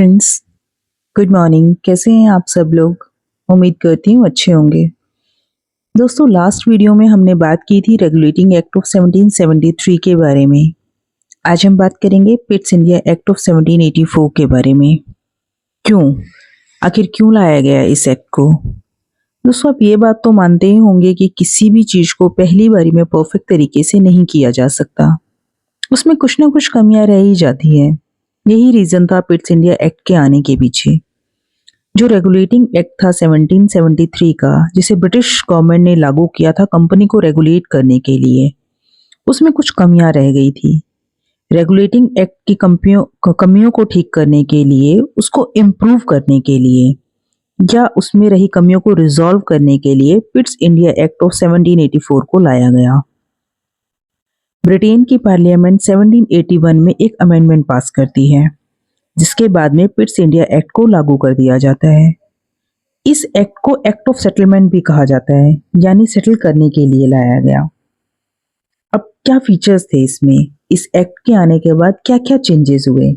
Friends, good morning. कैसे हैं आप सब लोग? उम्मीद करती हूँ अच्छे होंगे। दोस्तों, लास्ट वीडियो में हमने बात की थी रेगुलेटिंग एक्ट ऑफ 1773 के बारे में। आज हम बात करेंगे पिट्स इंडिया एक्ट ऑफ 1784 के बारे में। क्यों, आखिर क्यों लाया गया इस एक्ट को? दोस्तों, आप ये बात तो मानते ही होंगे कि किसी भी चीज को पहली बारी में परफेक्ट तरीके से नहीं किया जा सकता। उसमें कुछ ना कुछ कमियां रह ही जाती हैं। यही रीजन था पिट्स इंडिया एक्ट के आने के पीछे। जो रेगुलेटिंग एक्ट था 1773 का, जिसे ब्रिटिश गवर्नमेंट ने लागू किया था कंपनी को रेगुलेट करने के लिए, उसमें कुछ कमियां रह गई थी। रेगुलेटिंग एक्ट की कमियों को ठीक करने के लिए, उसको इम्प्रूव करने के लिए, या उसमें रही कमियों को रिजॉल्व करने के लिए पिट्स इंडिया एक्ट ऑफ 1784 को लाया गया। ब्रिटेन की पार्लियामेंट 1781 में एक अमेंडमेंट पास करती है, जिसके बाद में पिट्स इंडिया एक्ट को लागू कर दिया जाता है। इस एक्ट को एक्ट ऑफ सेटलमेंट भी कहा जाता है, यानी सेटल करने के लिए लाया गया। अब क्या फीचर्स थे इसमें? इस एक्ट के आने के बाद क्या क्या चेंजेस हुए?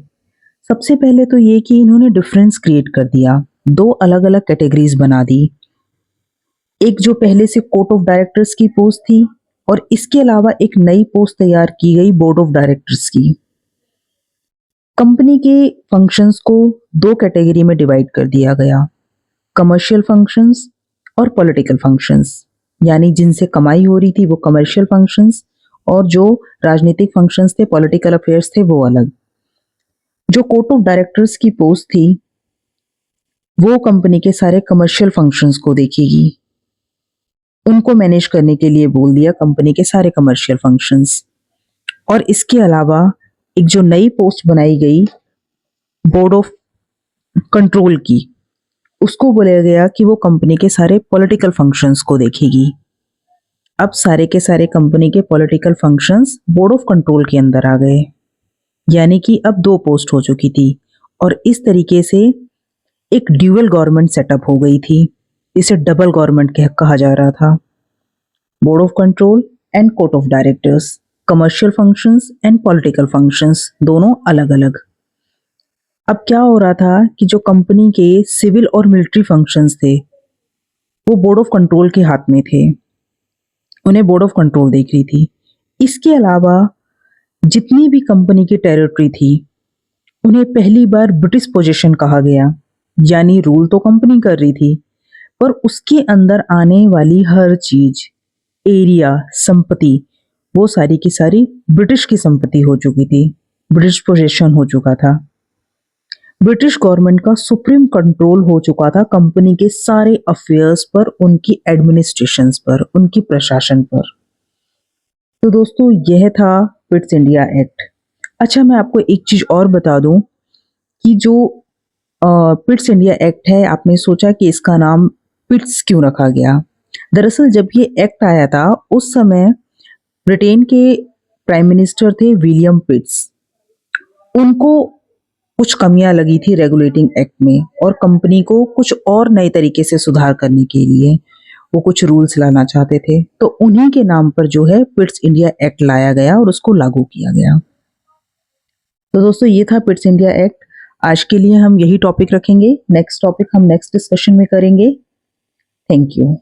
सबसे पहले तो ये कि इन्होंने डिफरेंस क्रिएट कर दिया, दो अलग अलग कैटेगरीज बना दी। एक जो पहले से कोर्ट ऑफ डायरेक्टर्स की पोस्ट थी, और इसके अलावा एक नई पोस्ट तैयार की गई बोर्ड ऑफ डायरेक्टर्स की। कंपनी के फंक्शंस को दो कैटेगरी में डिवाइड कर दिया गया, कमर्शियल फंक्शंस और पॉलिटिकल फंक्शंस। यानी जिनसे कमाई हो रही थी वो कमर्शियल फंक्शंस, और जो राजनीतिक फंक्शंस थे, पॉलिटिकल अफेयर्स थे, वो अलग। जो कोर्ट ऑफ डायरेक्टर्स की पोस्ट थी वो कंपनी के सारे कमर्शियल फंक्शंस को देखेगी, उनको मैनेज करने के लिए बोल दिया कंपनी के सारे कमर्शियल फंक्शंस। और इसके अलावा एक जो नई पोस्ट बनाई गई बोर्ड ऑफ कंट्रोल की, उसको बोला गया कि वो कंपनी के सारे पॉलिटिकल फंक्शंस को देखेगी। अब सारे के सारे कंपनी के political functions board of control के अंदर आ गए, यानी कि अब दो पोस्ट हो चुकी थी। और इस तरीके से एक ड्यूअल गवर्नमेंट सेटअप हो गई थी। इसे डबल गवर्नमेंट कहा जा रहा था। Board of control and court of directors, commercial functions and political functions, दोनों अलग अलग। अब क्या हो रहा था कि जो कंपनी के सिविल और मिलिट्री फंक्शंस थे वो बोर्ड ऑफ कंट्रोल के हाथ में थे, उन्हें बोर्ड ऑफ कंट्रोल देख रही थी। इसके अलावा जितनी भी कंपनी की टेरिटरी थी उन्हें पहली बार ब्रिटिश पोजीशन कहा गया, यानी रूल तो कंपनी कर रही थी, पर उसके अंदर आने वाली हर चीज, एरिया, संपत्ति, वो सारी की सारी ब्रिटिश की संपत्ति हो चुकी थी, ब्रिटिश पोजीशन हो चुका था। ब्रिटिश गवर्नमेंट का सुप्रीम कंट्रोल हो चुका था कंपनी के सारे अफेयर्स पर, उनकी एडमिनिस्ट्रेशंस पर, उनकी प्रशासन पर। तो दोस्तों, यह था पिट्स इंडिया एक्ट। अच्छा, मैं आपको एक चीज और बता दूं कि जो पिट्स इंडिया एक्ट है, आपने सोचा कि इसका नाम पिट्स क्यों रखा गया? दरअसल जब ये एक्ट आया था उस समय ब्रिटेन के प्राइम मिनिस्टर थे विलियम पिट्स। उनको कुछ कमियां लगी थी रेगुलेटिंग एक्ट में, और कंपनी को कुछ और नए तरीके से सुधार करने के लिए वो कुछ रूल्स लाना चाहते थे। तो उन्हीं के नाम पर जो है पिट्स इंडिया एक्ट लाया गया और उसको लागू किया गया। तो दोस्तों, ये था पिट्स इंडिया एक्ट। आज के लिए हम यही टॉपिक रखेंगे। नेक्स्ट टॉपिक हम नेक्स्ट डिस्कशन में करेंगे। Thank you.